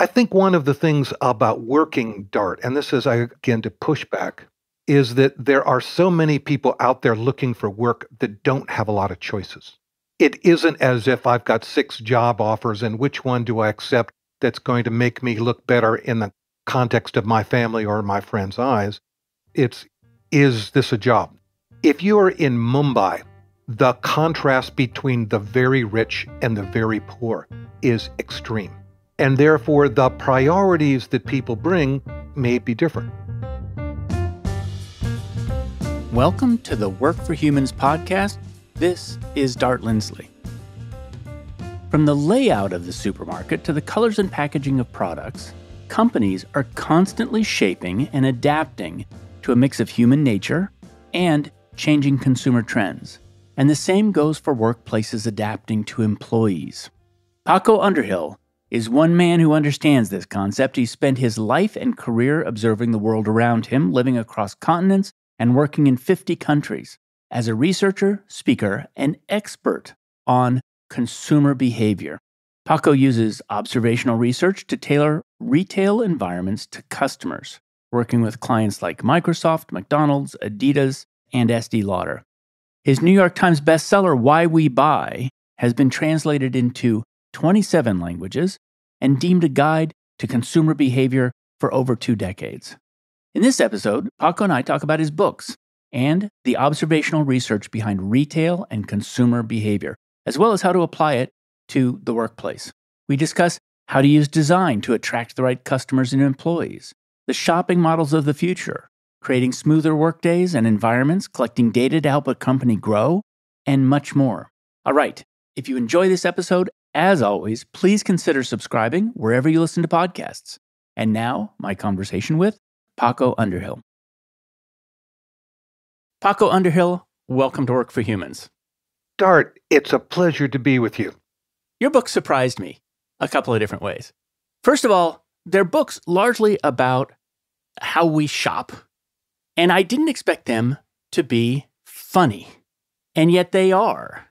I think one of the things about working Dart, and this is, again, to push back, is that there are so many people out there looking for work that don't have a lot of choices. It isn't as if I've got 6 job offers and which one do I accept that's going to make me look better in the context of my family or my friends' eyes. It's, is this a job? If you are in Mumbai, the contrast between the very rich and the very poor is extreme. And therefore, the priorities that people bring may be different. Welcome to the Work for Humans podcast. This is Dart Lindsley. From the layout of the supermarket to the colors and packaging of products, companies are constantly shaping and adapting to a mix of human nature and changing consumer trends. And the same goes for workplaces adapting to employees. Paco Underhill is one man who understands this concept. He spent his life and career observing the world around him, living across continents and working in 50 countries as a researcher, speaker, and expert on consumer behavior. Paco uses observational research to tailor retail environments to customers, working with clients like Microsoft, McDonald's, Adidas, and Estee Lauder. His New York Times bestseller, Why We Buy, has been translated into 27 languages and deemed a guide to consumer behavior for over 2 decades. In this episode, Paco and I talk about his books and the observational research behind retail and consumer behavior, as well as how to apply it to the workplace. We discuss how to use design to attract the right customers and employees, the shopping models of the future, creating smoother workdays and environments, collecting data to help a company grow, and much more. All right, if you enjoy this episode, as always, please consider subscribing wherever you listen to podcasts. And now, my conversation with Paco Underhill. Paco Underhill, welcome to Work for Humans. Dart, it's a pleasure to be with you. Your book surprised me a couple of different ways. First of all, they're books largely about how we shop, and I didn't expect them to be funny, and yet they are.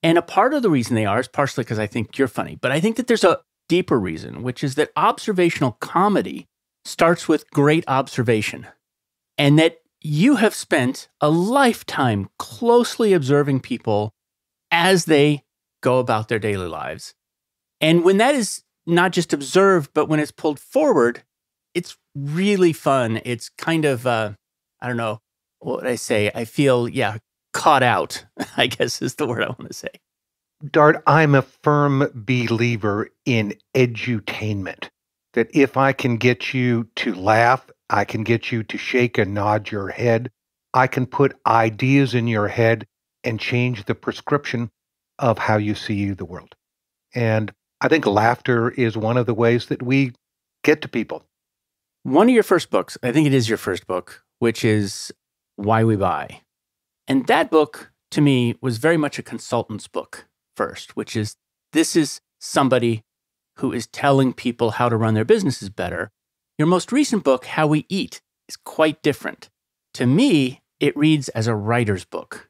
And a part of the reason they are is partially because I think you're funny, but I think that there's a deeper reason, which is that observational comedy starts with great observation, and that you have spent a lifetime closely observing people as they go about their daily lives. And when that is not just observed, but when it's pulled forward, it's really fun. It's kind of, I don't know, what would I say? I feel, caught out, I guess is the word I want to say. Dart, I'm a firm believer in edutainment, that if I can get you to laugh, I can get you to shake and nod your head, I can put ideas in your head and change the prescription of how you see the world. And I think laughter is one of the ways that we get to people. One of your first books, I think it is your first book, which is Why We Buy. And that book, to me, was very much a consultant's book first, which is, this is somebody who is telling people how to run their businesses better. Your most recent book, How We Eat, is quite different. To me, it reads as a writer's book.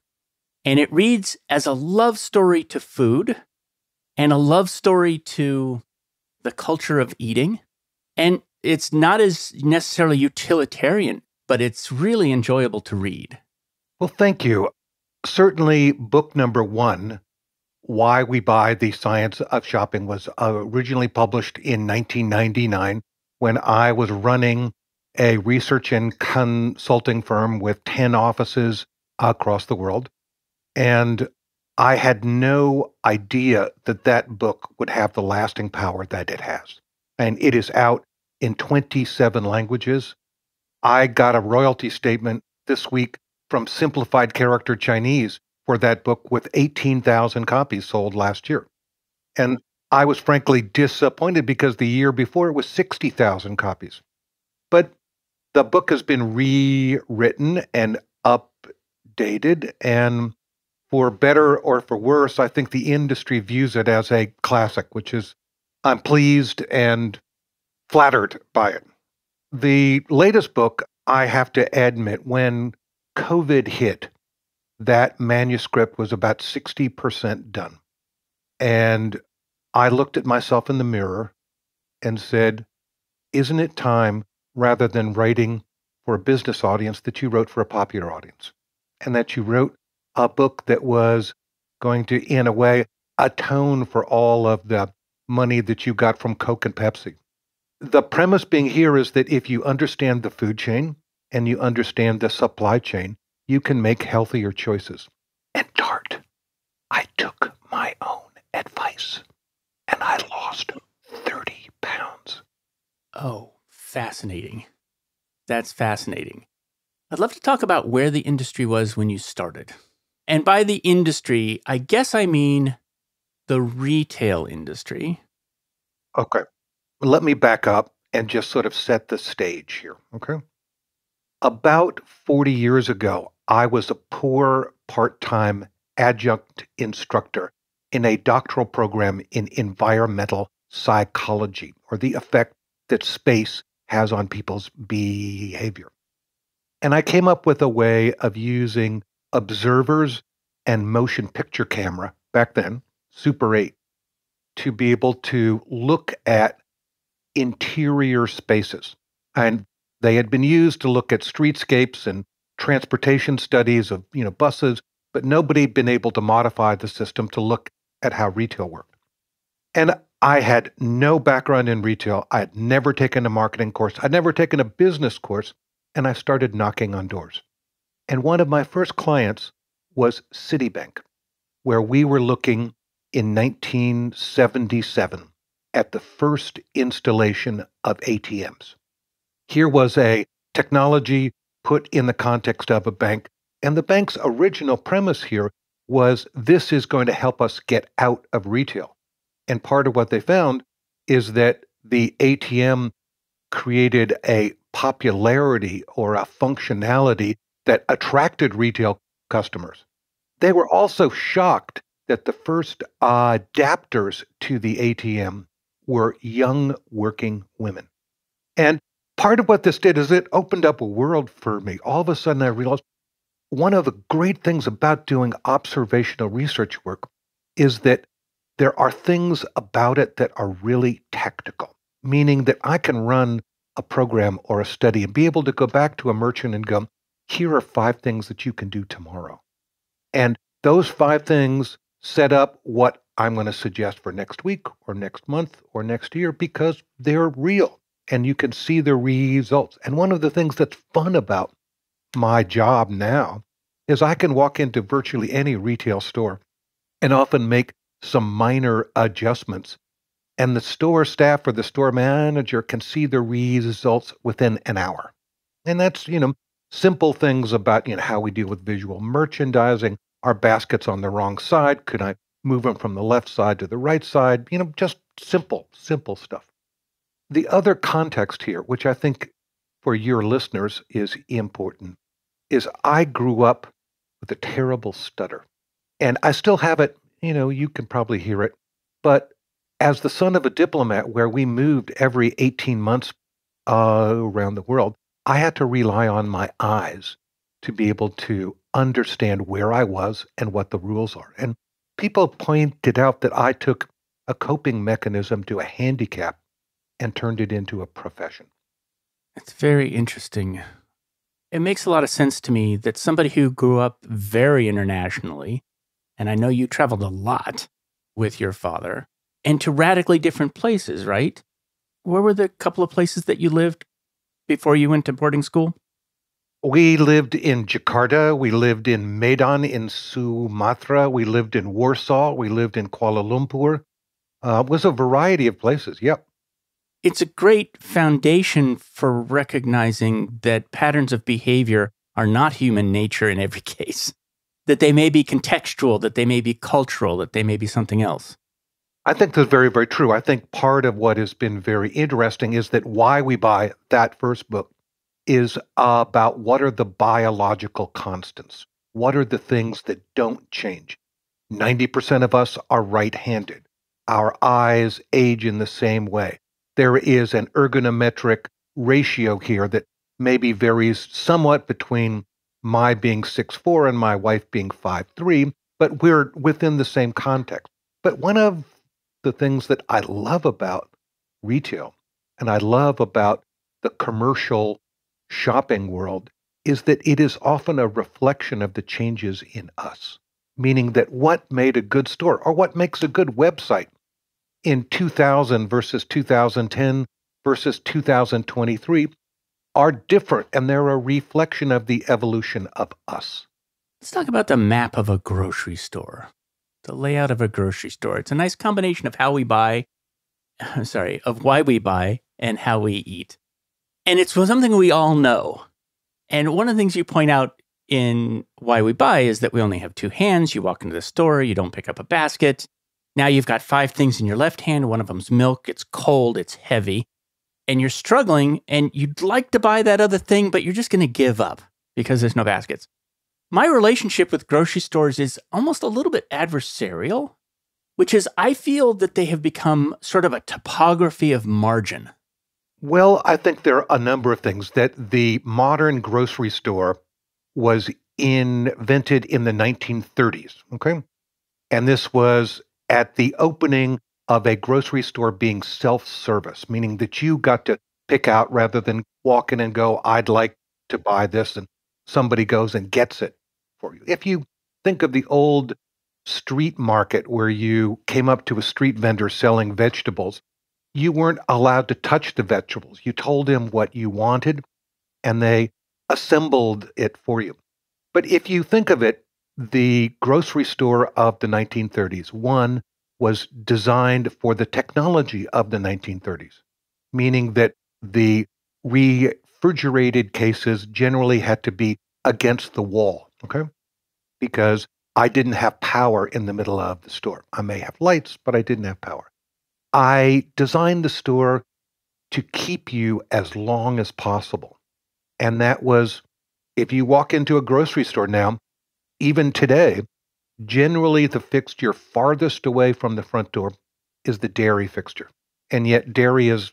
And it reads as a love story to food and a love story to the culture of eating. And it's not as necessarily utilitarian, but it's really enjoyable to read. Well, thank you. Certainly, book number 1, Why We Buy, The Science of Shopping, was originally published in 1999 when I was running a research and consulting firm with 10 offices across the world. And I had no idea that that book would have the lasting power that it has. And it is out in 27 languages. I got a royalty statement this week from Simplified Character Chinese for that book, with 18,000 copies sold last year. And I was frankly disappointed because the year before it was 60,000 copies. But the book has been rewritten and updated, and for better or for worse, I think the industry views it as a classic, which is, I'm pleased and flattered by it. The latest book, I have to admit, when COVID hit, that manuscript was about 60% done. And I looked at myself in the mirror and said, isn't it time, rather than writing for a business audience, that you wrote for a popular audience? And that you wrote a book that was going to, in a way, atone for all of the money that you got from Coke and Pepsi. The premise being here is that if you understand the food chain and you understand the supply chain, you can make healthier choices. And Dart, I took my own advice and I lost 30 pounds. Oh, fascinating. That's fascinating. I'd love to talk about where the industry was when you started. And by the industry, I guess I mean the retail industry. Okay. Let me back up and just sort of set the stage here, okay? About 40 years ago, I was a poor part-time adjunct instructor in a doctoral program in environmental psychology, or the effect that space has on people's behavior. And I came up with a way of using observers and motion picture camera back then, Super 8, to be able to look at interior spaces. And they had been used to look at streetscapes and transportation studies of, buses, but nobody had been able to modify the system to look at how retail worked. And I had no background in retail. I had never taken a marketing course. I'd never taken a business course. And I started knocking on doors. And one of my first clients was Citibank, where we were looking in 1977 at the first installation of ATMs. Here was a technology put in the context of a bank. And the bank's original premise here was this is going to help us get out of retail. And part of what they found is that the ATM created a popularity or a functionality that attracted retail customers. They were also shocked that the first adapters to the ATM were young working women. And part of what this did is it opened up a world for me. All of a sudden, I realized one of the great things about doing observational research work is that there are things about it that are really technical, meaning that I can run a program or a study and be able to go back to a merchant and go, here are 5 things that you can do tomorrow. And those 5 things set up what I'm going to suggest for next week or next month or next year because they're real and you can see the results. And one of the things that's fun about my job now is I can walk into virtually any retail store and often make some minor adjustments. And the store staff or the store manager can see the results within an hour. And that's, simple things about, how we deal with visual merchandising. Our basket's on the wrong side. Could I move them from the left side to the right side? Just simple stuff. The other context here, which I think for your listeners is important, is I grew up with a terrible stutter. And I still have it, you can probably hear it. But as the son of a diplomat, where we moved every 18 months around the world, I had to rely on my eyes to be able to understand where I was and what the rules are. And people pointed out that I took a coping mechanism to a handicap and turned it into a profession. It's very interesting. It makes a lot of sense to me that somebody who grew up very internationally, and I know you traveled a lot with your father, and to radically different places, right? Where were the couple of places that you lived before you went to boarding school? We lived in Jakarta. We lived in Medan in Sumatra. We lived in Warsaw. We lived in Kuala Lumpur. It was a variety of places. Yep. It's a great foundation for recognizing that patterns of behavior are not human nature in every case, that they may be contextual, that they may be cultural, that they may be something else. I think that's very, very true. I think part of what has been very interesting is that Why We Buy, that first book, is about what are the biological constants? What are the things that don't change? 90% of us are right-handed. Our eyes age in the same way. There is an ergonometric ratio here that maybe varies somewhat between my being 6'4" and my wife being 5'3", but we're within the same context. But one of the things that I love about retail, and I love about the commercial shopping world, is that it is often a reflection of the changes in us. Meaning that what made a good store or what makes a good website in 2000 versus 2010 versus 2023 are different, and they're a reflection of the evolution of us. Let's talk about the map of a grocery store, the layout of a grocery store. It's a nice combination of how we buy, of why we buy and how we eat. And it's something we all know. And one of the things you point out in Why We Buy is that we only have two hands. You walk into the store, you don't pick up a basket. Now you've got 5 things in your left hand. One of them's milk. It's cold. It's heavy. And you're struggling, and you'd like to buy that other thing, but you're just going to give up because there's no baskets. My relationship with grocery stores is almost a little bit adversarial, which is I feel that they have become sort of a topography of margin. Well, I think there are a number of things that the modern grocery store was invented in the 1930s, okay? And this was at the opening of a grocery store being self-service, meaning that you got to pick out rather than walk in and go, I'd like to buy this, and somebody goes and gets it for you. If you think of the old street market where you came up to a street vendor selling vegetables, you weren't allowed to touch the vegetables. You told him what you wanted, and they assembled it for you. But if you think of it, the grocery store of the 1930s, one, was designed for the technology of the 1930s, meaning that the refrigerated cases generally had to be against the wall, okay? Because I didn't have power in the middle of the store. I may have lights, but I didn't have power. I designed the store to keep you as long as possible. And that was, if you walk into a grocery store now, even today, generally the fixture farthest away from the front door is the dairy fixture. And yet dairy is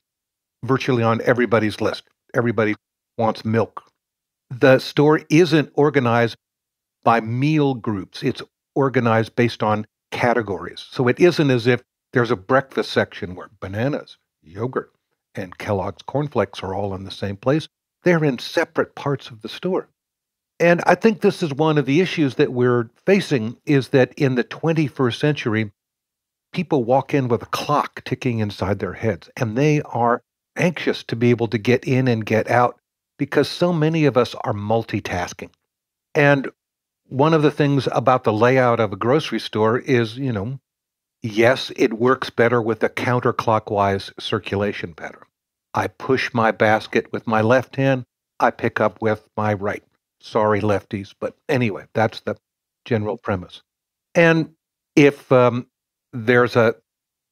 virtually on everybody's list. Everybody wants milk. The store isn't organized by meal groups. It's organized based on categories. So it isn't as if there's a breakfast section where bananas, yogurt, and Kellogg's cornflakes are all in the same place. They're in separate parts of the store. And I think this is one of the issues that we're facing, is that in the 21st century, people walk in with a clock ticking inside their heads, and they are anxious to be able to get in and get out because so many of us are multitasking. And one of the things about the layout of a grocery store is, yes, it works better with a counterclockwise circulation pattern. I push my basket with my left hand, I pick up with my right. Sorry, lefties, but anyway, that's the general premise. And if there's a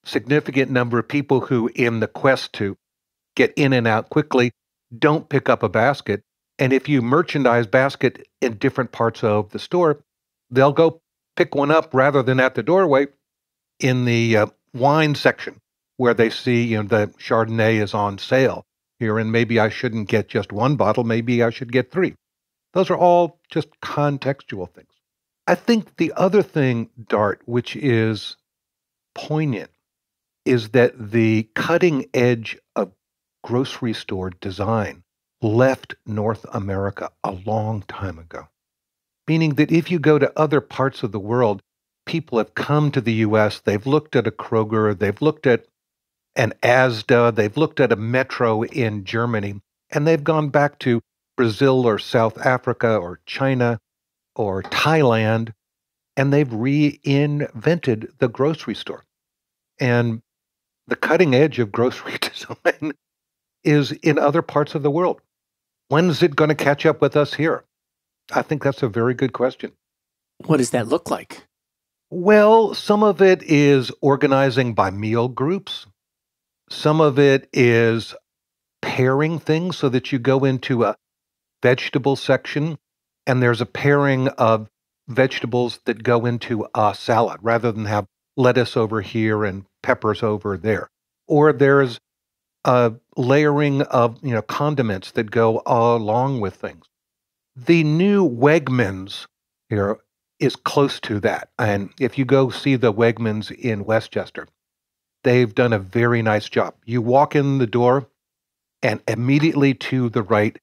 significant number of people who, in the quest to get in and out quickly, don't pick up a basket, and if you merchandise basket in different parts of the store, they'll go pick one up rather than at the doorway in the wine section where they see the Chardonnay is on sale here, and maybe I shouldn't get just one bottle, maybe I should get 3. Those are all just contextual things. I think the other thing, Dart, which is poignant, is that the cutting edge of grocery store design left North America a long time ago. Meaning that if you go to other parts of the world, people have come to the US, they've looked at a Kroger, they've looked at an Asda, they've looked at a Metro in Germany, and they've gone back to Brazil or South Africa or China or Thailand, and they've reinvented the grocery store. And the cutting edge of grocery design is in other parts of the world. When is it going to catch up with us here? I think that's a very good question. What does that look like? Well, some of it is organizing by meal groups. Some of it is pairing things so that you go into a vegetable section and there's a pairing of vegetables that go into a salad rather than have lettuce over here and peppers over there. Or there's a layering of condiments that go along with things. The new Wegmans here is close to that. And if you go see the Wegmans in Westchester, they've done a very nice job. You walk in the door, and immediately to the right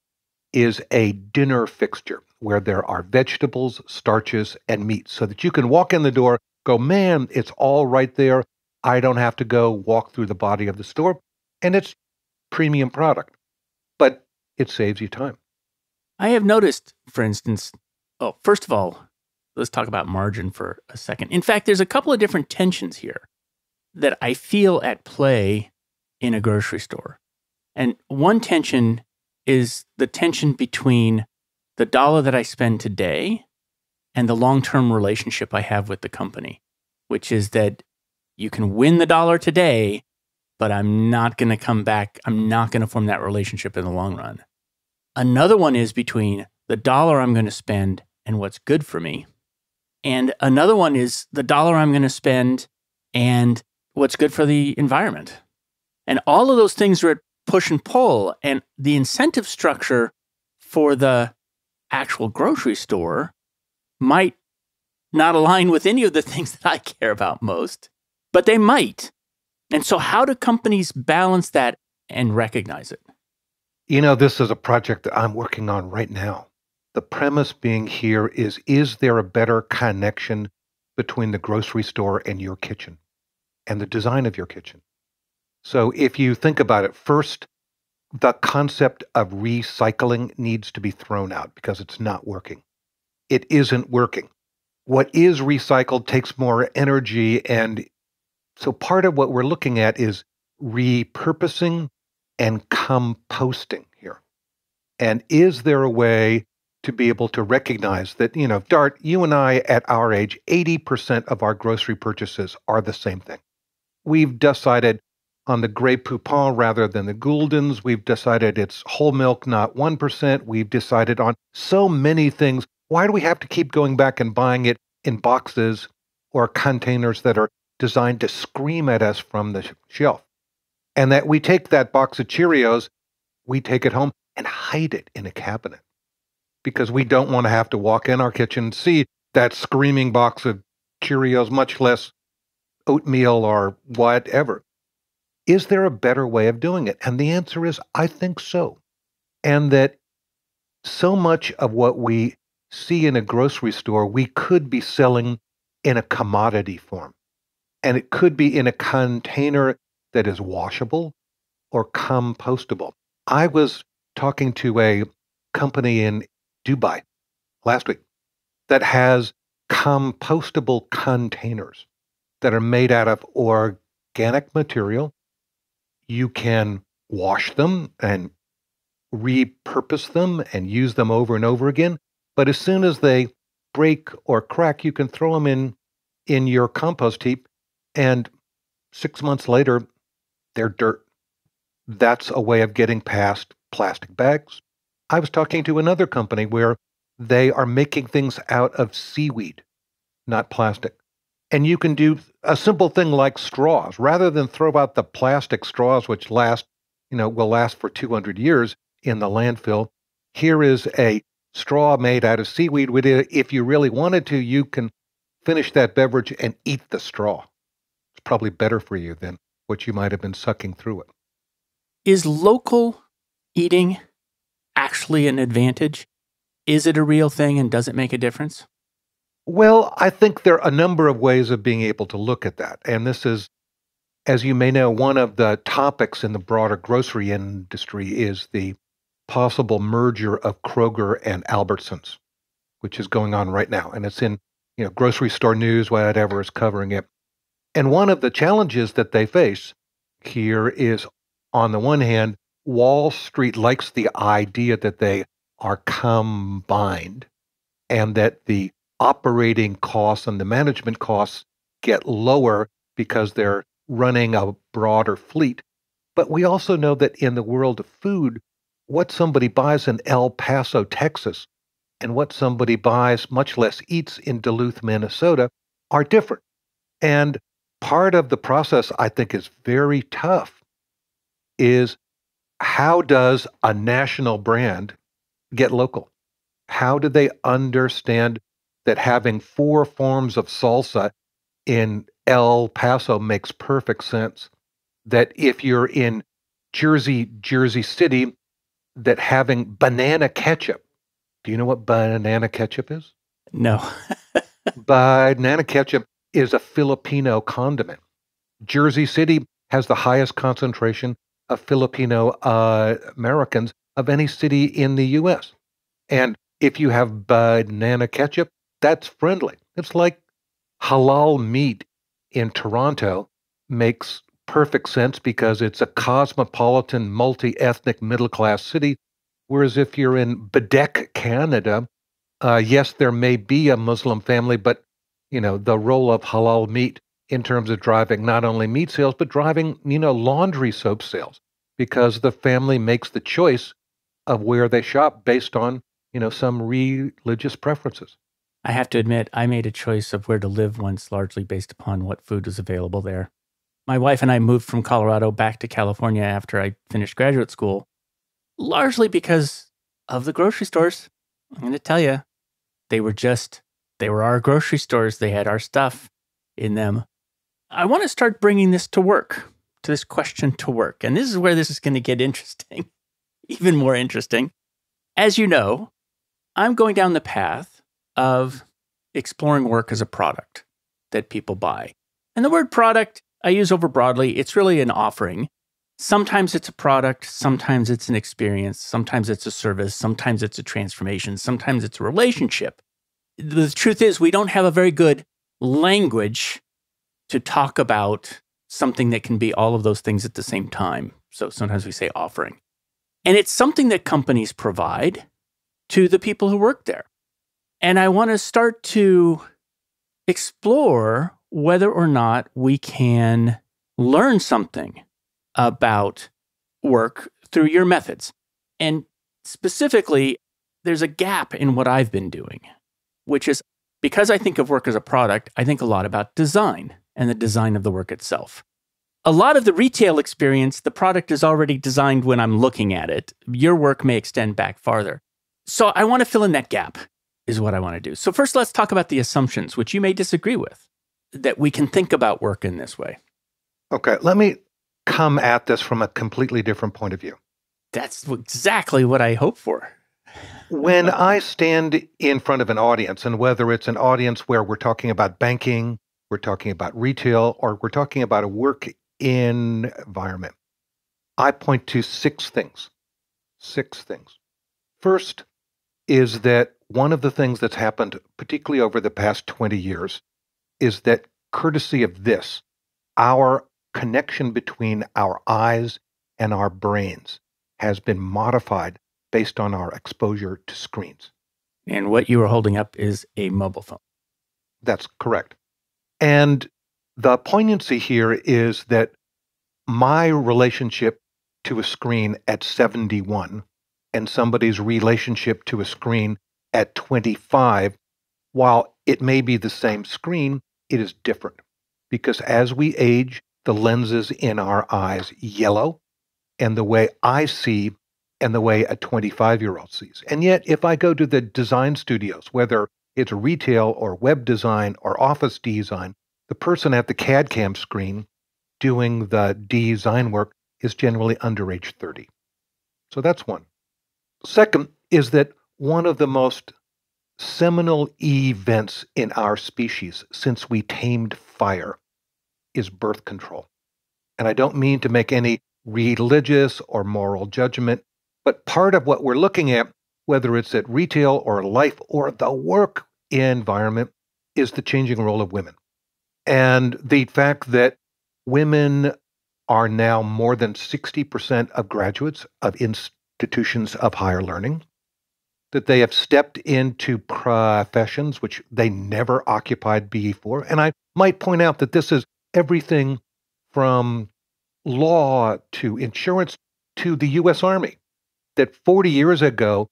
is a dinner fixture where there are vegetables, starches, and meat so that you can walk in the door, go, man, it's all right there. I don't have to go walk through the body of the store. And it's premium product, but it saves you time. I have noticed, for instance, first of all, let's talk about margin for a second. In fact, there's a couple of different tensions here that I feel at play in a grocery store. And one tension is the tension between the dollar that I spend today and the long-term relationship I have with the company, which is that you can win the dollar today, but I'm not going to come back. I'm not going to form that relationship in the long run. Another one is between the dollar I'm going to spend and what's good for me. And another one is the dollar I'm going to spend and what's good for the environment. And all of those things are at push and pull. And the incentive structure for the actual grocery store might not align with any of the things that I care about most, but they might. And so how do companies balance that and recognize it? This is a project that I'm working on right now. The premise being here is there a better connection between the grocery store and your kitchen and the design of your kitchen? So if you think about it, first, the concept of recycling needs to be thrown out because it's not working. It isn't working. What is recycled takes more energy. And so part of what we're looking at is repurposing and composting here. And is there a way to be able to recognize that, Dart, you and I at our age, 80% of our grocery purchases are the same thing. We've decided on the Grey Poupon rather than the Gouldens. We've decided it's whole milk, not 1%. We've decided on so many things. Why do we have to keep going back and buying it in boxes or containers that are designed to scream at us from the shelf? And that we take that box of Cheerios, we take it home and hide it in a cabinet because we don't want to have to walk in our kitchen and see that screaming box of Cheerios, much less oatmeal or whatever. Is there a better way of doing it? And the answer is, I think so. And that so much of what we see in a grocery store, we could be selling in a commodity form. And it could be in a container that is washable or compostable. I was talking to a company in Dubai last week that has compostable containers that are made out of organic material. You can wash them and repurpose them and use them over and over again. But as soon as they break or crack, you can throw them in your compost heap, and 6 months later, they're dirt. That's a way of getting past plastic bags. I was talking to another company where they are making things out of seaweed, not plastic. And you can do a simple thing like straws. Rather than throw out the plastic straws, which will last for 200 years in the landfill, here is a straw made out of seaweed. If you really wanted to, you can finish that beverage and eat the straw. It's probably better for you than what you might have been sucking through it. Is local eating actually an advantage? Is it a real thing and does it make a difference? Well, I think there are a number of ways of being able to look at that. And this is, as you may know, one of the topics in the broader grocery industry is the possible merger of Kroger and Albertsons, which is going on right now. And it's in, grocery store news, whatever is covering it. And one of the challenges that they face here is, on the one hand, Wall Street likes the idea that they are combined and that the operating costs and the management costs get lower because they're running a broader fleet. But we also know that in the world of food, what somebody buys in El Paso, Texas, and what somebody buys, much less eats, in Duluth, Minnesota, are different. And part of the process I think is very tough is, how does a national brand get local? How do they understand that having 4 forms of salsa in El Paso makes perfect sense. That if you're in Jersey City, that having banana ketchup. Do you know what banana ketchup is? No. Banana ketchup is a Filipino condiment. Jersey City has the highest concentration of Filipino Americans of any city in the U.S. And if you have banana ketchup, that's friendly. It's like halal meat in Toronto makes perfect sense because it's a cosmopolitan, multi-ethnic, middle-class city. Whereas if you're in Quebec, Canada, yes, there may be a Muslim family, but the role of halal meat in terms of driving not only meat sales, but driving, laundry soap sales, because the family makes the choice of where they shop based on, some religious preferences. I have to admit, I made a choice of where to live once largely based upon what food was available there. My wife and I moved from Colorado back to California after I finished graduate school, largely because of the grocery stores. I'm going to tell you, they were our grocery stores. They had our stuff in them. I want to start bringing this to work, to this question to work. And this is where this is going to get interesting, even more interesting. As you know, I'm going down the path of exploring work as a product that people buy. And the word product I use over broadly. It's really an offering. Sometimes it's a product, sometimes it's an experience, sometimes it's a service, sometimes it's a transformation, sometimes it's a relationship. The truth is, we don't have a very good language to talk about something that can be all of those things at the same time. So sometimes we say offering. And it's something that companies provide to the people who work there. And I want to start to explore whether or not we can learn something about work through your methods. And specifically, there's a gap in what I've been doing, which is because I think of work as a product, I think a lot about design and the design of the work itself. A lot of the retail experience, the product is already designed when I'm looking at it. Your work may extend back farther. So I want to fill in that gap, is what I want to do. So first, let's talk about the assumptions, which you may disagree with, that we can think about work in this way. Okay, let me come at this from a completely different point of view. That's exactly what I hope for. When I stand in front of an audience, and whether it's an audience where we're talking about banking, we're talking about retail, or we're talking about a work environment, I point to six things. Six things. First is that one of the things that's happened, particularly over the past 20 years, is that courtesy of this, our connection between our eyes and our brains has been modified based on our exposure to screens. And what you are holding up is a mobile phone. That's correct. And the poignancy here is that my relationship to a screen at 71 and somebody's relationship to a screen at 25, while it may be the same screen, it is different. Because as we age, the lenses in our eyes yellow, and the way I see and the way a 25-year-old sees. And yet, if I go to the design studios, whether it's retail or web design or office design, the person at the CAD CAM screen doing the design work is generally under age 30. So that's one. Second is that one of the most seminal events in our species since we tamed fire is birth control. And I don't mean to make any religious or moral judgment, but part of what we're looking at, whether it's at retail or life or the work environment, is the changing role of women. And the fact that women are now more than 60% of graduates of institutions of higher learning, that they have stepped into professions which they never occupied before. And I might point out that this is everything from law to insurance to the U.S. Army. That 40 years ago,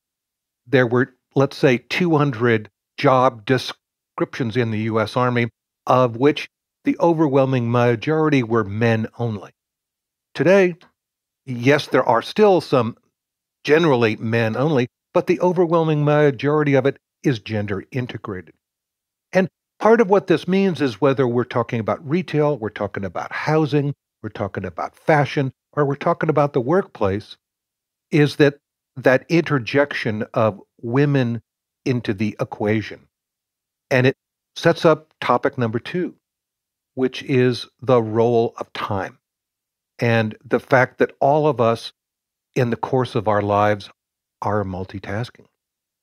there were, let's say, 200 job descriptions in the U.S. Army, of which the overwhelming majority were men only. Today, yes, there are still some generally men only, but the overwhelming majority of it is gender integrated. And Part of what this means is whether we're talking about retail, we're talking about housing, we're talking about fashion, or we're talking about the workplace, is that interjection of women into the equation. And it sets up topic number two, which is the role of time and the fact that all of us in the course of our lives are multitasking.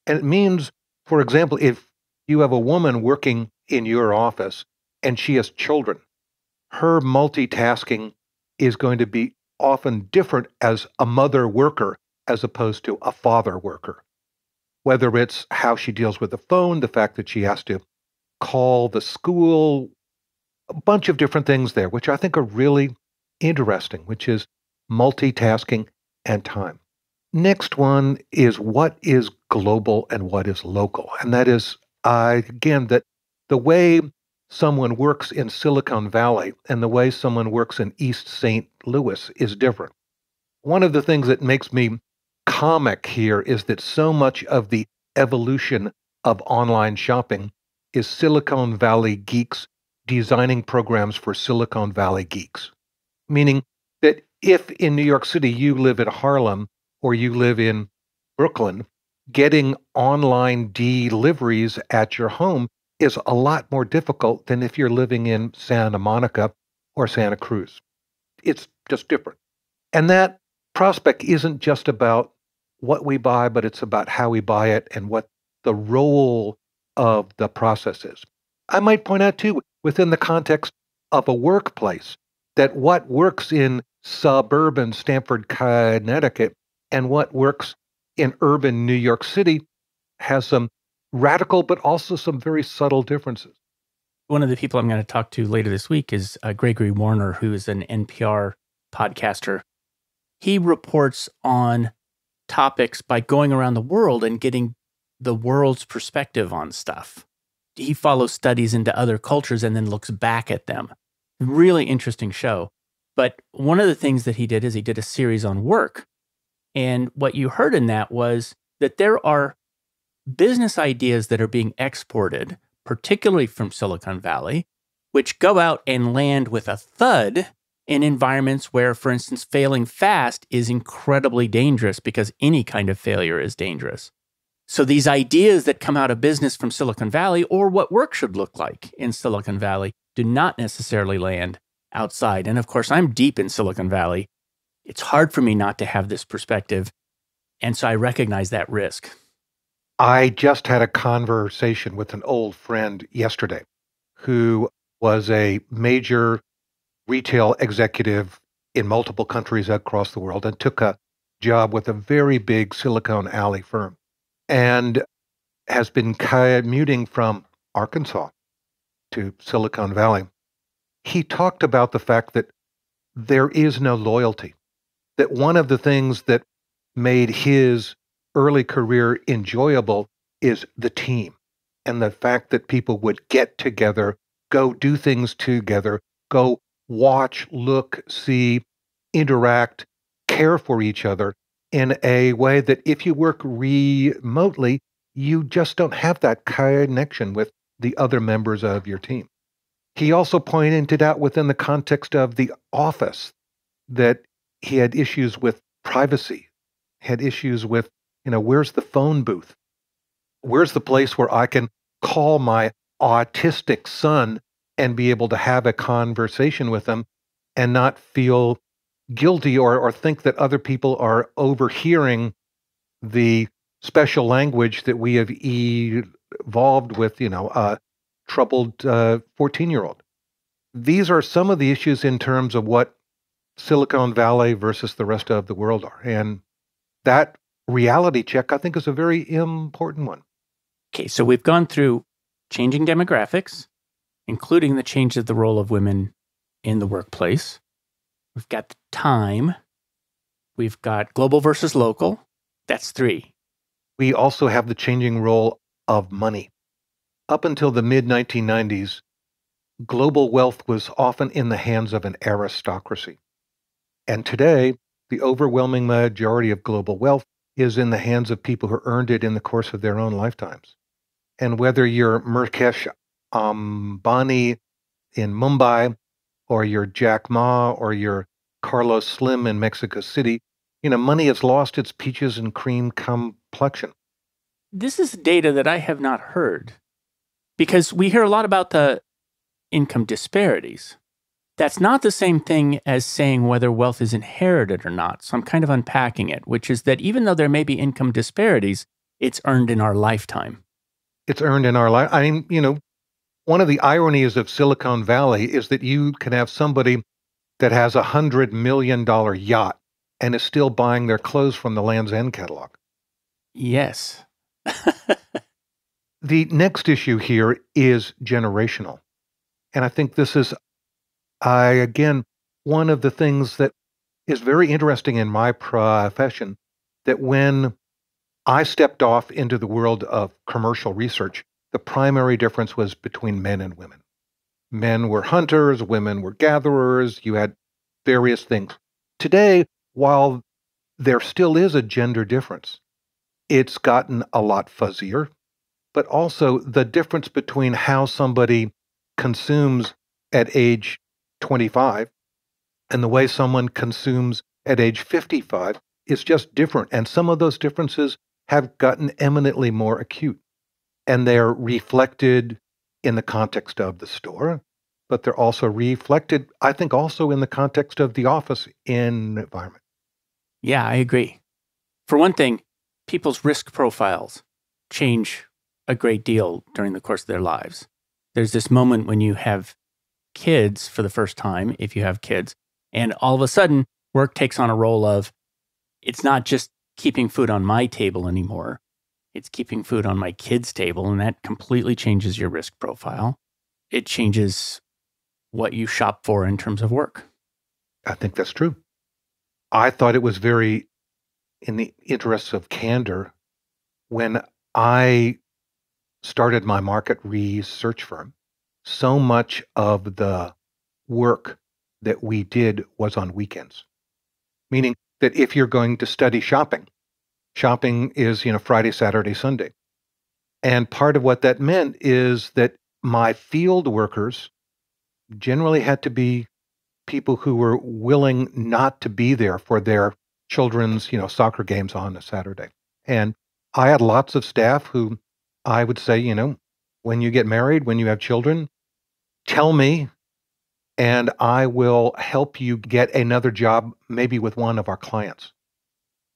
And it means, for example, if you have a woman working in your office and she has children, her multitasking is going to be often different as a mother worker as opposed to a father worker. Whether it's how she deals with the phone, the fact that she has to call the school, a bunch of different things there, which I think are really interesting, which is multitasking and time. Next one is what is global and what is local. And that is, again, that the way someone works in Silicon Valley and the way someone works in East St. Louis is different. One of the things that makes me comic here is that so much of the evolution of online shopping is Silicon Valley geeks designing programs for Silicon Valley geeks. Meaning that if in New York City you live in Harlem or you live in Brooklyn, getting online deliveries at your home is a lot more difficult than if you're living in Santa Monica or Santa Cruz. It's just different. And that prospect isn't just about what we buy, but it's about how we buy it and what the role of the process is. I might point out, too, within the context of a workplace, that what works in suburban Stamford, Connecticut, and what works in urban New York City has some radical, but also some very subtle differences. One of the people I'm going to talk to later this week is Gregory Warner, who is an NPR podcaster. He reports on topics by going around the world and getting the world's perspective on stuff. He follows studies into other cultures and then looks back at them. Really interesting show. But one of the things that he did is he did a series on work. And what you heard in that was that there are business ideas that are being exported, particularly from Silicon Valley, which go out and land with a thud in environments where, for instance, failing fast is incredibly dangerous because any kind of failure is dangerous. So these ideas that come out of business from Silicon Valley, or what work should look like in Silicon Valley, do not necessarily land outside. And of course, I'm deep in Silicon Valley. It's hard for me not to have this perspective. And so I recognize that risk. I just had a conversation with an old friend yesterday who was a major retail executive in multiple countries across the world and took a job with a very big Silicon Alley firm and has been commuting from Arkansas to Silicon Valley. He talked about the fact that there is no loyalty, that one of the things that made his early career enjoyable is the team and the fact that people would get together, go do things together, go watch, look, see, interact, care for each other in a way that if you work remotely, you just don't have that connection with the other members of your team. He also pointed out within the context of the office that he had issues with privacy, had issues with, where's the phone booth? Where's the place where I can call my autistic son and be able to have a conversation with him and not feel guilty or think that other people are overhearing the special language that we have evolved with, a troubled 14-year-old. These are some of the issues in terms of what Silicon Valley versus the rest of the world are. And that reality check, I think, is a very important one. Okay, so we've gone through changing demographics, including the change of the role of women in the workplace. We've got the time. We've got global versus local. That's 3. We also have the changing role of money. Up until the mid-1990s, global wealth was often in the hands of an aristocracy. And today, the overwhelming majority of global wealth is in the hands of people who earned it in the course of their own lifetimes. And whether you're Mukesh Ambani in Mumbai, or your Jack Ma, or your Carlos Slim in Mexico City, money has lost its peaches and cream complexion. This is data that I have not heard, because we hear a lot about the income disparities. That's not the same thing as saying whether wealth is inherited or not. So I'm kind of unpacking it, which is that even though there may be income disparities, it's earned in our lifetime. It's earned in our life. I mean, one of the ironies of Silicon Valley is that you can have somebody that has $100 million yacht and is still buying their clothes from the Land's End catalog. Yes. The next issue here is generational. And I think this is, again, one of the things that is very interesting in my profession, that when I stepped off into the world of commercial research, the primary difference was between men and women. Men were hunters, women were gatherers, you had various things. Today, while there still is a gender difference, it's gotten a lot fuzzier, but also the difference between how somebody consumes at age 25 and the way someone consumes at age 55 is just different. And some of those differences have gotten eminently more acute. And they're reflected in the context of the store, but they're also reflected, I think, also in the context of the office environment. Yeah, I agree. For one thing, people's risk profiles change a great deal during the course of their lives. There's this moment when you have kids for the first time, if you have kids, and all of a sudden, work takes on a role of, it's not just keeping food on my table anymore. It's keeping food on my kids' table, and that completely changes your risk profile. It changes what you shop for in terms of work. I think that's true. I thought it was very, in the interests of candor, when I started my market research firm, so much of the work that we did was on weekends. Meaning that if you're going to study shopping, shopping is, Friday, Saturday, Sunday. And part of what that meant is that my field workers generally had to be people who were willing not to be there for their children's, soccer games on a Saturday. And I had lots of staff who I would say, when you get married, when you have children, tell me, and I will help you get another job, maybe with one of our clients.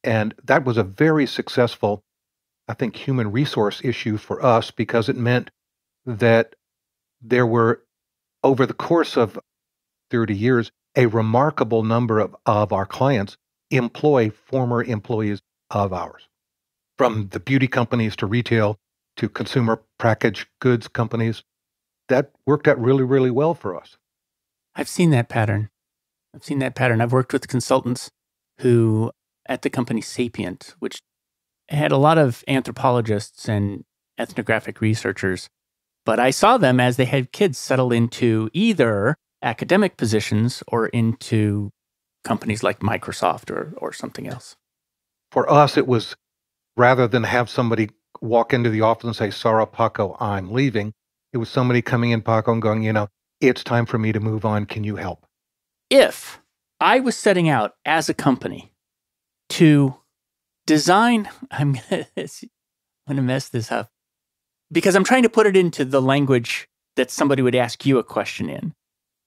And that was a very successful, I think, human resource issue for us, because it meant that there were, over the course of 30 years, a remarkable number of our clients employ former employees of ours, from the beauty companies to retail to consumer packaged goods companies. That worked out really, really well for us. I've seen that pattern. I've worked with consultants who, at the company Sapient, which had a lot of anthropologists and ethnographic researchers, but I saw them as they had kids settle into either academic positions or into companies like Microsoft or something else. For us, it was, rather than have somebody walk into the office and say, "Sorry, Paco, I'm leaving," it was somebody coming in, Paco, and going, "It's time for me to move on. Can you help?" If I was setting out as a company to design, I'm going to mess this up, because I'm trying to put it into the language that somebody would ask you a question in,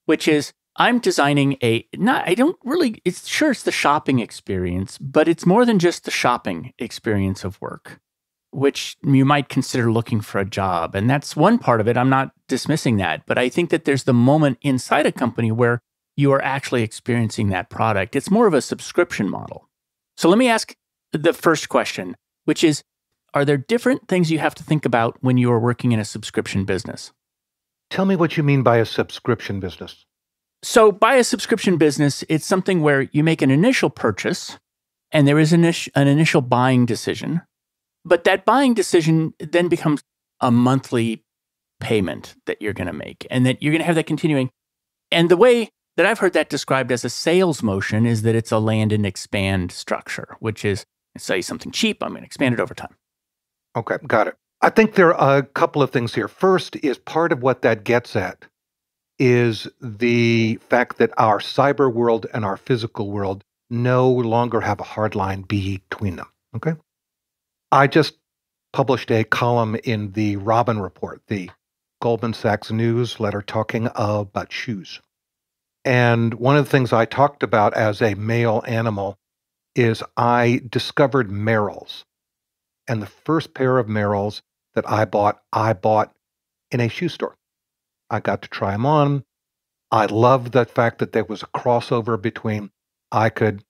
which is, I'm designing it's the shopping experience, but it's more than just the shopping experience of work, which you might consider looking for a job. And that's one part of it. I'm not dismissing that, but I think that there's the moment inside a company where you are actually experiencing that product. It's more of a subscription model. So let me ask the first question, which is, are there different things you have to think about when you are working in a subscription business? Tell me what you mean by a subscription business. So by a subscription business, it's something where you make an initial purchase and there is an initial buying decision, but that buying decision then becomes a monthly payment that you're going to make, and that you're going to have that continuing. And the way that I've heard that described as a sales motion is that it's a land and expand structure, which is, I sell you something cheap, I'm going to expand it over time. Okay, got it. I think there are a couple of things here. First is part of what that gets at is the fact that our cyber world and our physical world no longer have a hard line between them. Okay. I just published a column in the Robin Report, the Goldman Sachs newsletter talking about shoes. And one of the things I talked about as a male animal is I discovered Merrells. And the first pair of Merrells that I bought in a shoe store. I got to try them on. I loved the fact that there was a crossover between I could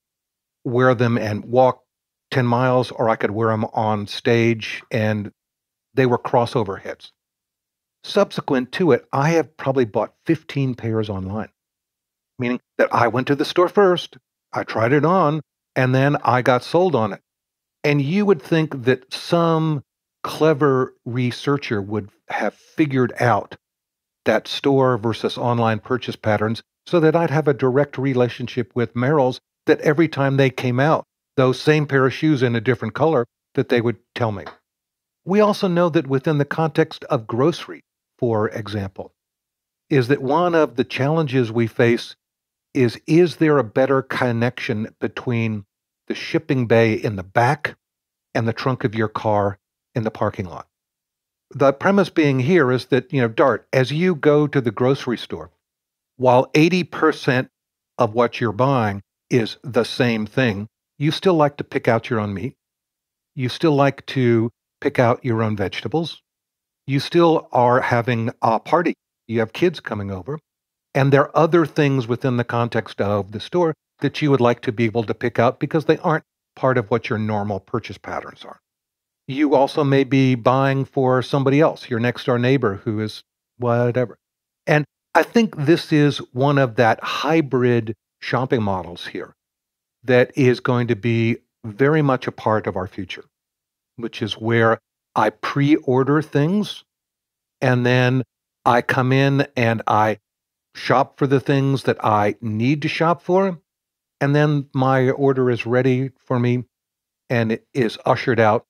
wear them and walk 10 miles, or I could wear them on stage, and they were crossover hits. Subsequent to it, I have probably bought 15 pairs online, meaning that I went to the store first, I tried it on, and then I got sold on it. And you would think that some clever researcher would have figured out that store versus online purchase patterns so that I'd have a direct relationship with Merrell's, that every time they came out, those same pair of shoes in a different color, that they would tell me. We also know that within the context of grocery, for example, is that one of the challenges we face is there a better connection between the shipping bay in the back and the trunk of your car in the parking lot? The premise being here is that, Dart, as you go to the grocery store, while 80% of what you're buying is the same thing, you still like to pick out your own meat. You still like to pick out your own vegetables. You still are having a party. You have kids coming over. And there are other things within the context of the store that you would like to be able to pick out because they aren't part of what your normal purchase patterns are. You also may be buying for somebody else, your next door neighbor who is whatever. And I think this is one of that hybrid shopping models here that is going to be very much a part of our future, which is where I pre-order things and then I come in and I shop for the things that I need to shop for. And then my order is ready for me and it is ushered out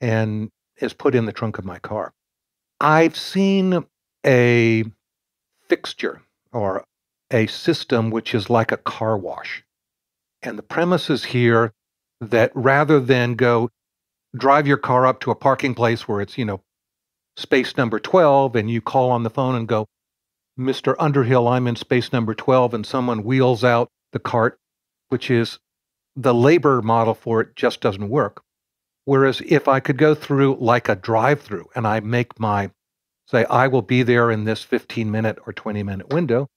and is put in the trunk of my car. I've seen a fixture or a system which is like a car wash. And the premise is here that rather than go drive your car up to a parking place where it's, space number 12, and you call on the phone and go, Mr. Underhill, I'm in space number 12, and someone wheels out the cart, which is the labor model for it just doesn't work. Whereas if I could go through like a drive-through and I make say, I will be there in this 15-minute or 20-minute window,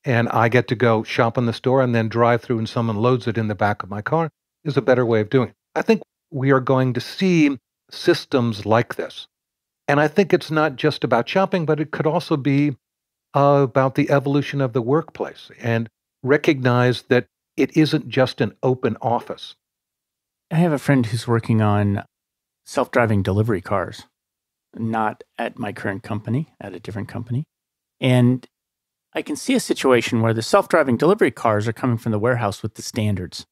and I get to go shop in the store and then drive through and someone loads it in the back of my car, is a better way of doing it. I think we are going to see systems like this. And I think it's not just about shopping, but it could also be about the evolution of the workplace and recognize that it isn't just an open office. I have a friend who's working on self-driving delivery cars, not at my current company, at a different company. And I can see a situation where the self-driving delivery cars are coming from the warehouse with the standards.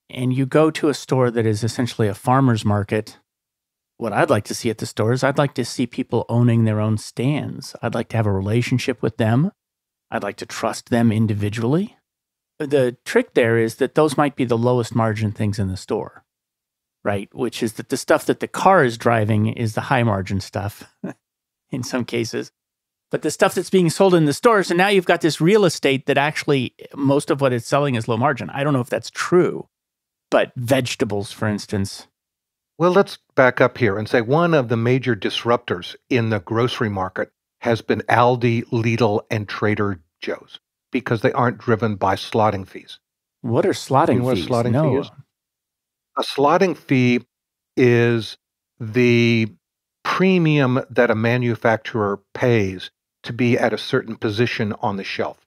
And you go to a store that is essentially a farmer's market. What I'd like to see at the store is I'd like to see people owning their own stands. I'd like to have a relationship with them. I'd like to trust them individually. The trick there is that those might be the lowest margin things in the store, right? Which is that the stuff that the car is driving is the high margin stuff in some cases. But the stuff that's being sold in the stores, and now you've got this real estate that actually most of what it's selling is low margin. I don't know if that's true, but vegetables, for instance. Well, let's back up here and say one of the major disruptors in the grocery market has been Aldi, Lidl, and Trader Joe's because they aren't driven by slotting fees. What are slotting what fees? A slotting No. fee is? A slotting fee is the premium that a manufacturer pays to be at a certain position on the shelf.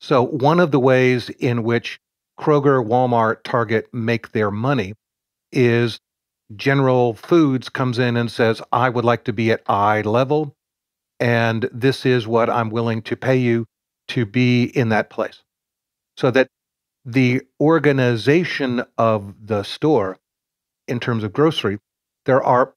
So one of the ways in which Kroger, Walmart, Target make their money is General Foods comes in and says, I would like to be at eye level, and this is what I'm willing to pay you to be in that place. So that the organization of the store, in terms of grocery, there are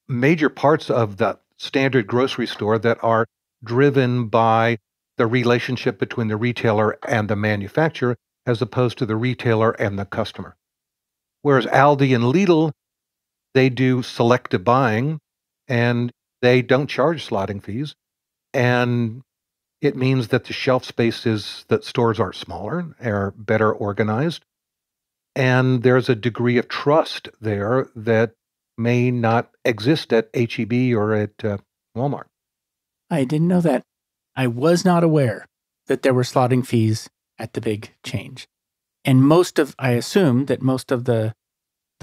major parts of the standard grocery store that are driven by the relationship between the retailer and the manufacturer as opposed to the retailer and the customer. Whereas Aldi and Lidl, they do selective buying and they don't charge slotting fees. And it means that the shelf spaces that stores are smaller, are better organized, and there's a degree of trust there that may not exist at HEB or at Walmart. I didn't know that. I was not aware that there were slotting fees at the big change. And I assume that most of the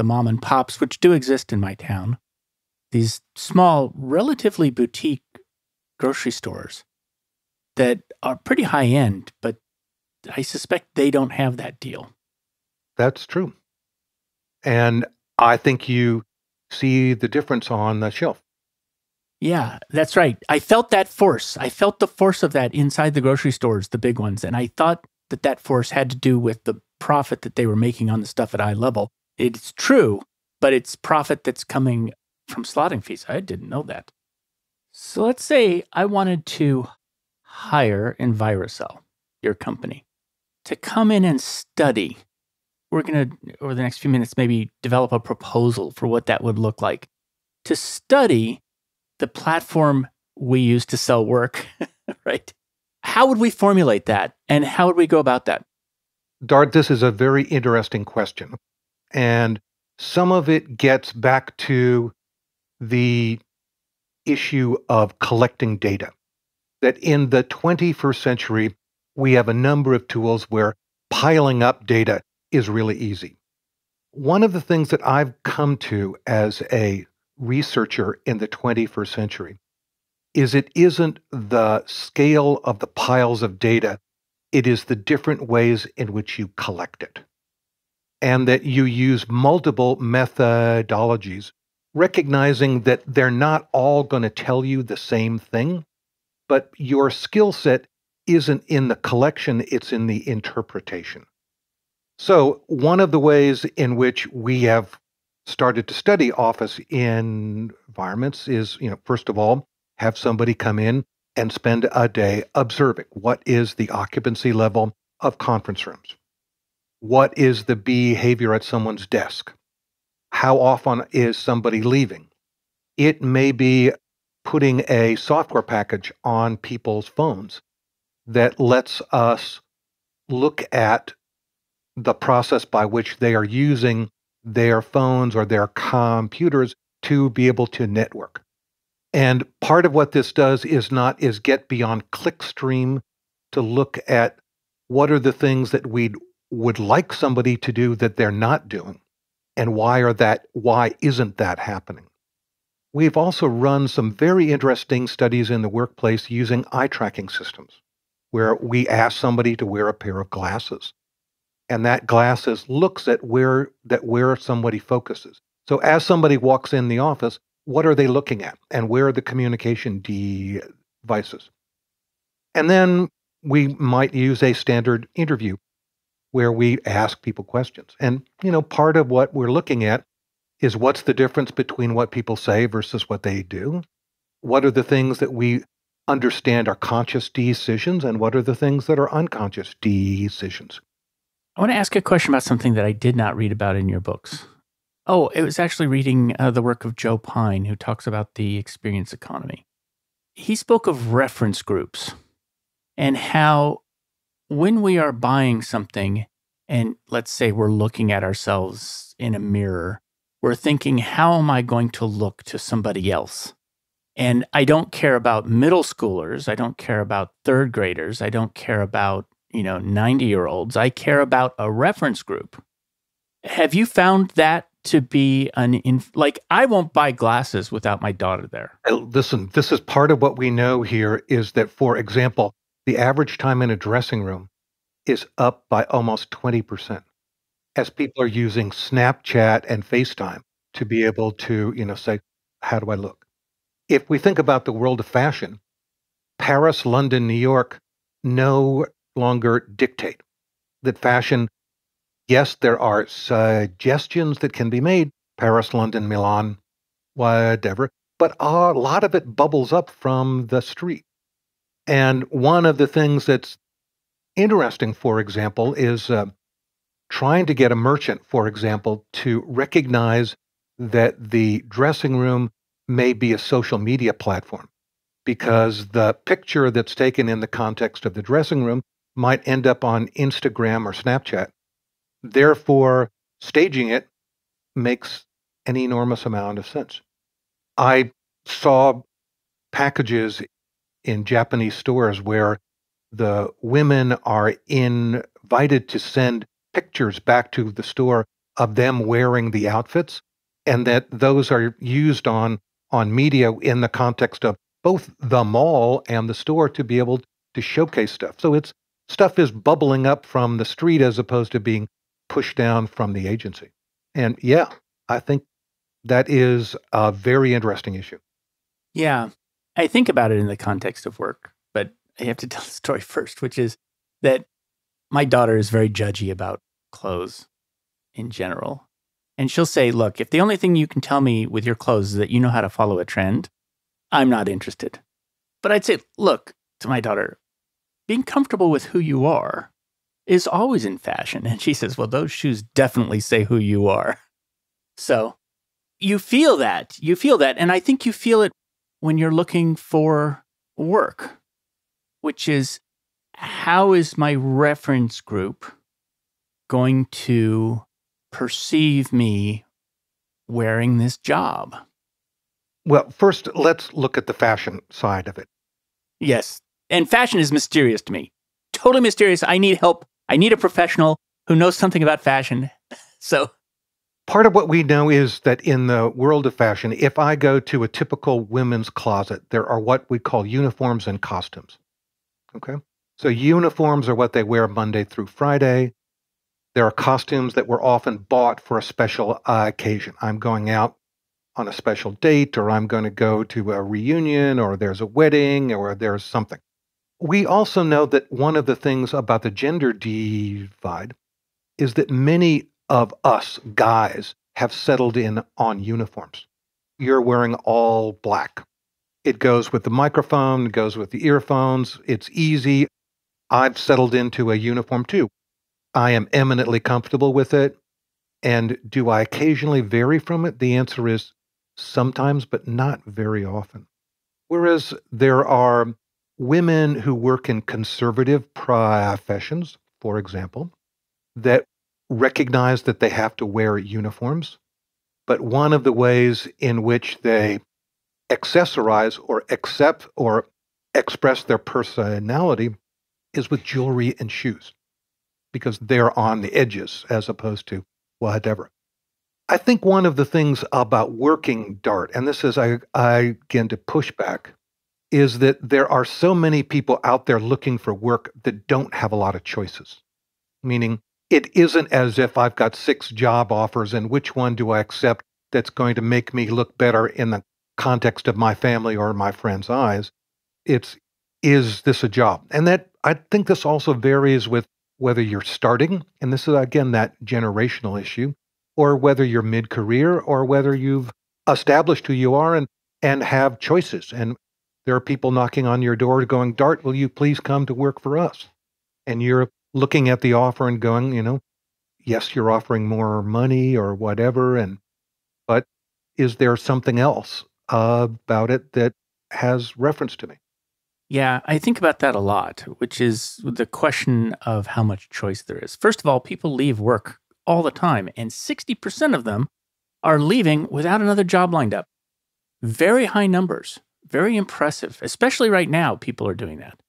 mom and pops, which do exist in my town, these small, relatively boutique grocery stores that are pretty high end, but I suspect they don't have that deal. That's true. And I think you see the difference on the shelf. Yeah, that's right. I felt that force. I felt the force of that inside the grocery stores, the big ones. And I thought that force had to do with the profit that they were making on the stuff at eye level. It's true, but it's profit that's coming from slotting fees. I didn't know that. So let's say I wanted to hire Envirocell, your company, to come in and study. We're going to, over the next few minutes, maybe develop a proposal for what that would look like. To study the platform we use to sell work, right? How would we formulate that? And how would we go about that? Dart, this is a very interesting question. And some of it gets back to the issue of collecting data. That in the 21st century, we have a number of tools where piling up data is really easy. One of the things that I've come to as a researcher in the 21st century is it isn't the scale of the piles of data, it is the different ways in which you collect it. And that you use multiple methodologies, recognizing that they're not all going to tell you the same thing, but your skill set isn't in the collection, it's in the interpretation. So one of the ways in which we have started to study office environments is, first of all, have somebody come in and spend a day observing what is the occupancy level of conference rooms. What is the behavior at someone's desk? How often is somebody leaving? It may be putting a software package on people's phones that lets us look at the process by which they are using their phones or their computers to be able to network. And part of what this does is get beyond clickstream to look at what are the things that we would like somebody to do that they're not doing, and why isn't that happening? We've also run some very interesting studies in the workplace using eye tracking systems, where we ask somebody to wear a pair of glasses. And that glasses looks at where somebody focuses. So as somebody walks in the office, what are they looking at? And where are the communication devices? And then we might use a standard interview where we ask people questions. And, part of what we're looking at is what's the difference between what people say versus what they do? What are the things that we understand are conscious decisions, and what are the things that are unconscious decisions? I want to ask a question about something that I did not read about in your books. Oh, it was actually reading the work of Joe Pine, who talks about the experience economy. He spoke of reference groups and how when we are buying something, and let's say we're looking at ourselves in a mirror, we're thinking, how am I going to look to somebody else? And I don't care about middle schoolers. I don't care about third graders. I don't care about 90-year-olds. I care about a reference group. Have you found that to be I won't buy glasses without my daughter there? Listen, this is part of what we know here is that, for example, the average time in a dressing room is up by almost 20% as people are using Snapchat and FaceTime to be able to, say, how do I look? If we think about the world of fashion, Paris, London, New York, no longer dictate that fashion. Yes, there are suggestions that can be made, Paris, London, Milan, whatever, but a lot of it bubbles up from the street. And one of the things that's interesting, for example, is trying to get a merchant, for example, to recognize that the dressing room may be a social media platform because the picture that's taken in the context of the dressing room might end up on Instagram or Snapchat. Therefore, staging it makes an enormous amount of sense. I saw packages in Japanese stores where the women are invited to send pictures back to the store of them wearing the outfits, and that those are used on media in the context of both the mall and the store to be able to showcase stuff. So it's stuff is bubbling up from the street as opposed to being pushed down from the agency. And yeah, I think that is a very interesting issue. Yeah. I think about it in the context of work, but I have to tell the story first, which is that my daughter is very judgy about clothes in general. And she'll say, look, if the only thing you can tell me with your clothes is that you know how to follow a trend, I'm not interested. But I'd say, look, to my daughter, being comfortable with who you are is always in fashion. And she says, well, those shoes definitely say who you are. So you feel that. And I think you feel it when you're looking for work, which is, how is my reference group going to perceive me wearing this job? Well, first, let's look at the fashion side of it. Yes. And fashion is mysterious to me. Totally mysterious. I need help. I need a professional who knows something about fashion. So part of what we know is that in the world of fashion, if I go to a typical women's closet, there are what we call uniforms and costumes. Okay? So uniforms are what they wear Monday through Friday. There are costumes that were often bought for a special occasion. I'm going out on a special date, or I'm going to go to a reunion, or there's a wedding, or there's something. We also know that one of the things about the gender divide is that many of us guys have settled in on uniforms. You're wearing all black. It goes with the microphone, it goes with the earphones. It's easy. I've settled into a uniform too. I am eminently comfortable with it. And do I occasionally vary from it? The answer is sometimes, but not very often. Whereas there are women who work in conservative professions, for example, that recognize that they have to wear uniforms. But one of the ways in which they accessorize or accept or express their personality is with jewelry and shoes, because they're on the edges as opposed to whatever. I think one of the things about working Dart, and this is I again to push back, is that there are so many people out there looking for work that don't have a lot of choices. Meaning, it isn't as if I've got 6 job offers and which one do I accept that's going to make me look better in the context of my family or my friends' eyes. It's, is this a job? And that I think this also varies with whether you're starting, and this is again that generational issue, or whether you're mid-career, or whether you've established who you are and have choices. And there are people knocking on your door going, Dart, will you please come to work for us? And you're looking at the offer and going, yes, you're offering more money or whatever, but is there something else about it that has reference to me? yeah, I think about that a lot, which is the question of how much choice there is. First of all, people leave work all the time, and 60% of them are leaving without another job lined up. Very high numbers, very impressive, especially right now, people are doing that.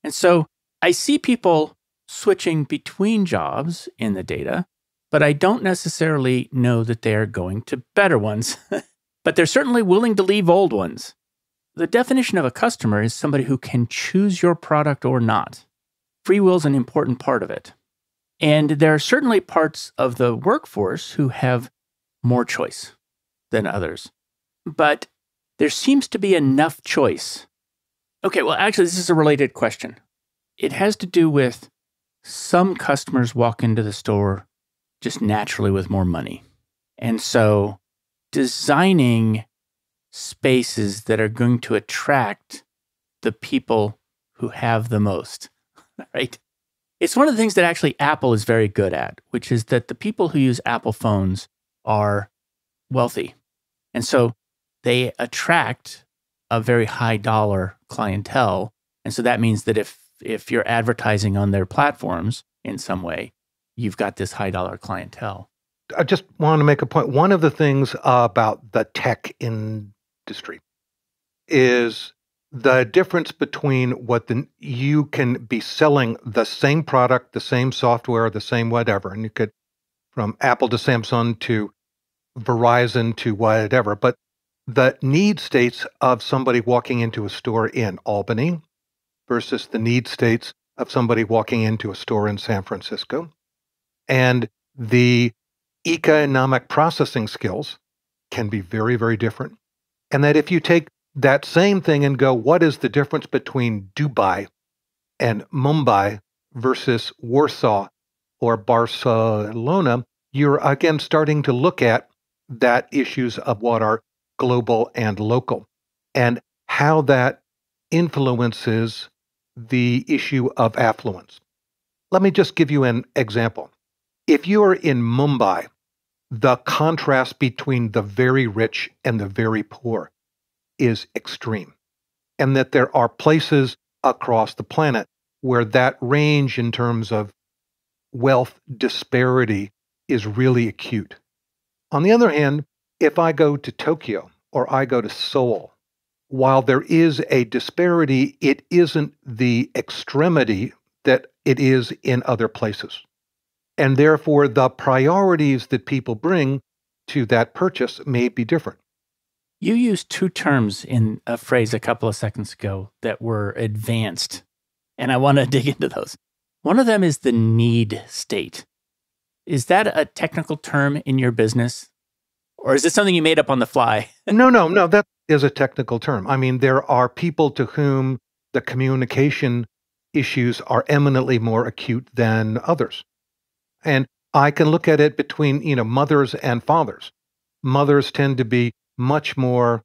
And so I see people switching between jobs in the data, but I don't necessarily know that they're going to better ones, but they're certainly willing to leave old ones. The definition of a customer is somebody who can choose your product or not. Free will is an important part of it. And there are certainly parts of the workforce who have more choice than others. But there seems to be enough choice. Okay, well, actually, this is a related question. It has to do with some customers walk into the store just naturally with more money. And so designing spaces that are going to attract the people who have the most, right? It's one of the things that actually Apple is very good at, which is that the people who use Apple phones are wealthy. And so they attract a very high dollar clientele. And so that means that if you're advertising on their platforms in some way, you've got this high dollar clientele. I just want to make a point. One of the things about the tech industry is the difference between you can be selling the same product, the same software, the same whatever, and you could from Apple to Samsung to Verizon to whatever, but the need states of somebody walking into a store in Albany versus the need states of somebody walking into a store in San Francisco, and the economic processing skills can be very, very different. And that if you take that same thing and go, what is the difference between Dubai and Mumbai versus Warsaw or Barcelona, you're again starting to look at that issues of what are global and local and how that influences the issue of affluence. Let me just give you an example. If you are in Mumbai, the contrast between the very rich and the very poor is extreme, and that there are places across the planet where that range in terms of wealth disparity is really acute. On the other hand, if I go to Tokyo or I go to Seoul, while there is a disparity, it isn't the extremity that it is in other places. And therefore, the priorities that people bring to that purchase may be different. You used two terms in a phrase a couple of seconds ago that were advanced, and I want to dig into those. One of them is the need state. Is that a technical term in your business? Or is it something you made up on the fly? No, that is a technical term. I mean, there are people to whom the communication issues are eminently more acute than others. And I can look at it between, mothers and fathers. Mothers tend to be much more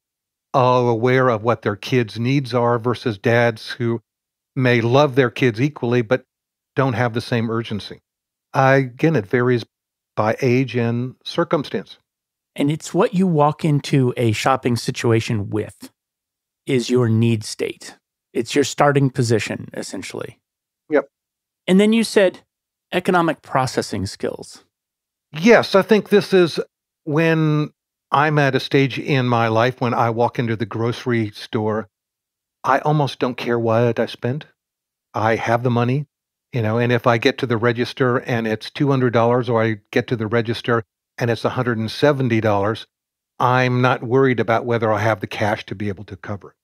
aware of what their kids' needs are versus dads who may love their kids equally but don't have the same urgency. Again, it varies by age and circumstance. And it's what you walk into a shopping situation with is your need state. It's your starting position, essentially. Yep. And then you said economic processing skills. Yes, I think this is when I'm at a stage in my life when I walk into the grocery store, I almost don't care what I spend. I have the money, and if I get to the register and it's $200 or I get to the register and it's $170, I'm not worried about whether I have the cash to be able to cover it.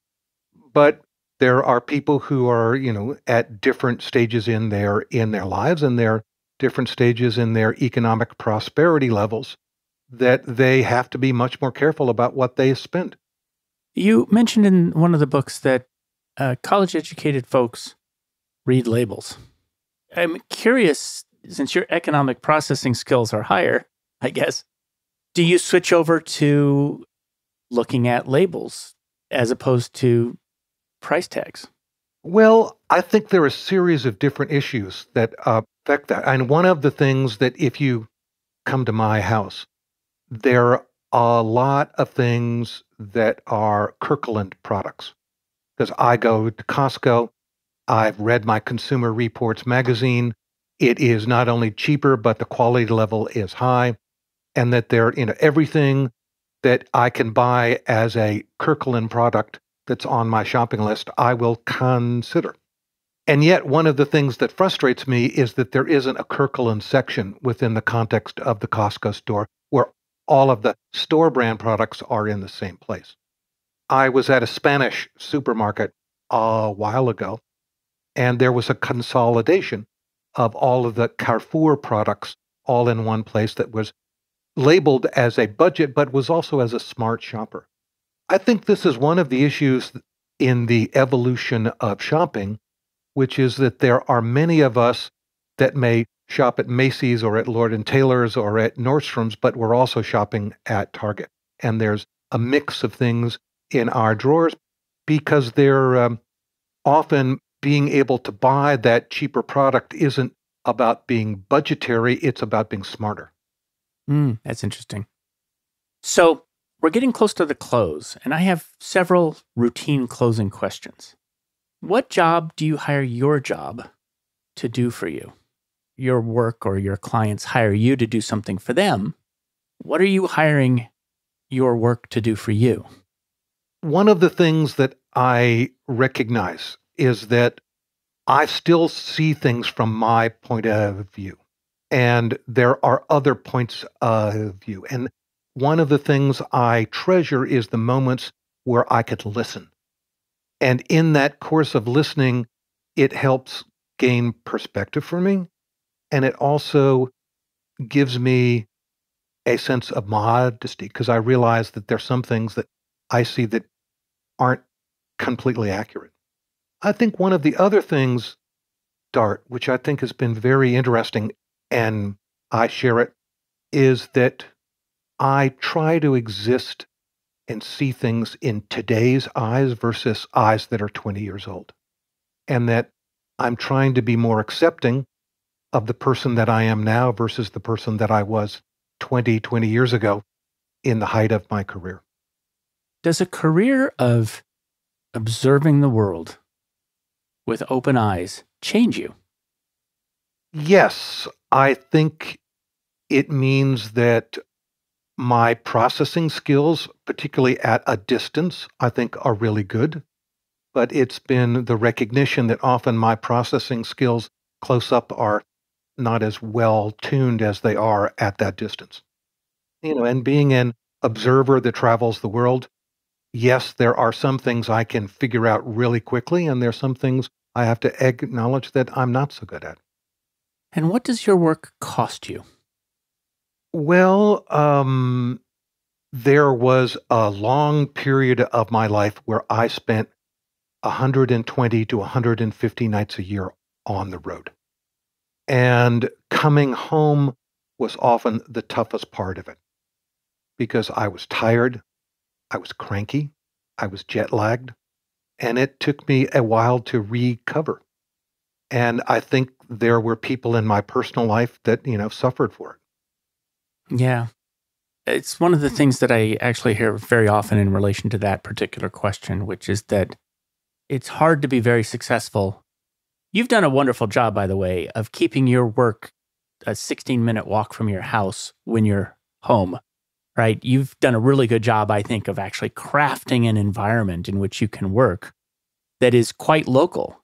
But there are people who are, at different stages in their lives and their different stages in their economic prosperity levels that they have to be much more careful about what they spend. You mentioned in one of the books that college-educated folks read labels. I'm curious, since your economic processing skills are higher, I guess, do you switch over to looking at labels as opposed to price tags? Well, I think there are a series of different issues that affect that. And one of the things that if you come to my house, there are a lot of things that are Kirkland products. Because I go to Costco, I've read my Consumer Reports magazine. It is not only cheaper, but the quality level is high. And that there, everything that I can buy as a Kirkland product that's on my shopping list, I will consider. And yet, one of the things that frustrates me is that there isn't a Kirkland section within the context of the Costco store where all of the store brand products are in the same place. I was at a Spanish supermarket a while ago, and there was a consolidation of all of the Carrefour products all in one place that was labeled as a budget, but was also as a smart shopper. I think this is one of the issues in the evolution of shopping, which is that there are many of us that may shop at Macy's or at Lord & Taylor's or at Nordstrom's, but we're also shopping at Target. And there's a mix of things in our drawers because they're often being able to buy that cheaper product isn't about being budgetary, it's about being smarter. That's interesting. So we're getting close to the close, and I have several routine closing questions. What job do you hire your job to do for you? Your work or your clients hire you to do something for them. What are you hiring your work to do for you? One of the things that I recognize is that I still see things from my point of view, and there are other points of view. And one of the things I treasure is the moments where I could listen. And in that course of listening, it helps gain perspective for me. And it also gives me a sense of modesty because I realize that there's some things that I see that aren't completely accurate. I think one of the other things, Dart, which I think has been very interesting, and I share it, is that I try to exist and see things in today's eyes versus eyes that are 20 years old. And that I'm trying to be more accepting of the person that I am now versus the person that I was 20 years ago in the height of my career. Does a career of observing the world with open eyes change you? Yes, I think it means that my processing skills, particularly at a distance, I think are really good. But it's been the recognition that often my processing skills close up are not as well tuned as they are at that distance. And being an observer that travels the world, yes, there are some things I can figure out really quickly, and there's some things I have to acknowledge that I'm not so good at. And what does your work cost you? Well, there was a long period of my life where I spent 120 to 150 nights a year on the road. And coming home was often the toughest part of it because I was tired, I was cranky, I was jet lagged, and it took me a while to recover. And I think there were people in my personal life that, suffered for it. Yeah. It's one of the things that I actually hear very often in relation to that particular question, which is that it's hard to be very successful. You've done a wonderful job, by the way, of keeping your work a 16-minute walk from your house when you're home, right? You've done a really good job, I think, of actually crafting an environment in which you can work that is quite local.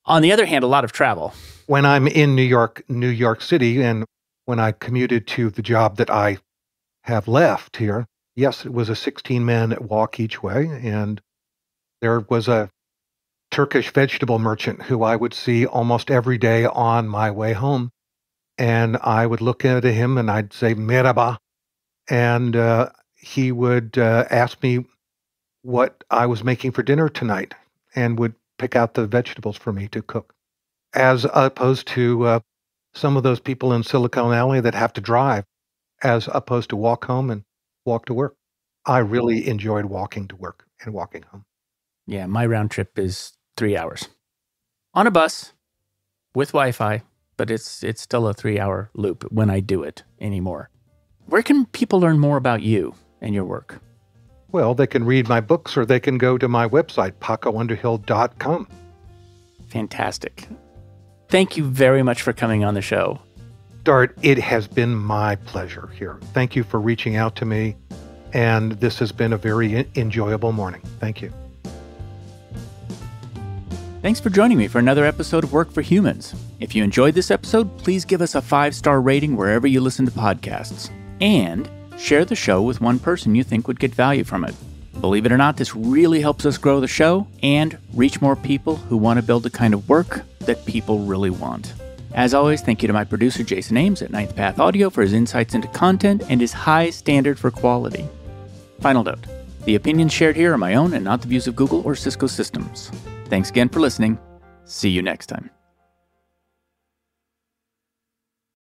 On the other hand, a lot of travel. When I'm in New York City, and when I commuted to the job that I have left here, yes, it was a 16-minute walk each way, and there was a Turkish vegetable merchant who I would see almost every day on my way home. And I would look at him and I'd say, merhaba. And he would ask me what I was making for dinner tonight and would pick out the vegetables for me to cook. As opposed to some of those people in Silicon Valley that have to drive, as opposed to walk home and walk to work. I really enjoyed walking to work and walking home. Yeah, my round trip is 3 hours on a bus with Wi-Fi, but it's still a 3-hour loop when I do it anymore. Where can people learn more about you and your work? Well, they can read my books or they can go to my website, pacounderhill.com. Fantastic. Thank you very much for coming on the show. Dart, it has been my pleasure here. Thank you for reaching out to me, and this has been a very enjoyable morning. Thank you. Thanks for joining me for another episode of Work for Humans. If you enjoyed this episode, please give us a 5-star rating wherever you listen to podcasts. And share the show with one person you think would get value from it. Believe it or not, this really helps us grow the show and reach more people who want to build the kind of work that people really want. As always, thank you to my producer, Jason Ames at Ninth Path Audio for his insights into content and his high standard for quality. Final note, the opinions shared here are my own and not the views of Google or Cisco Systems. Thanks again for listening. See you next time.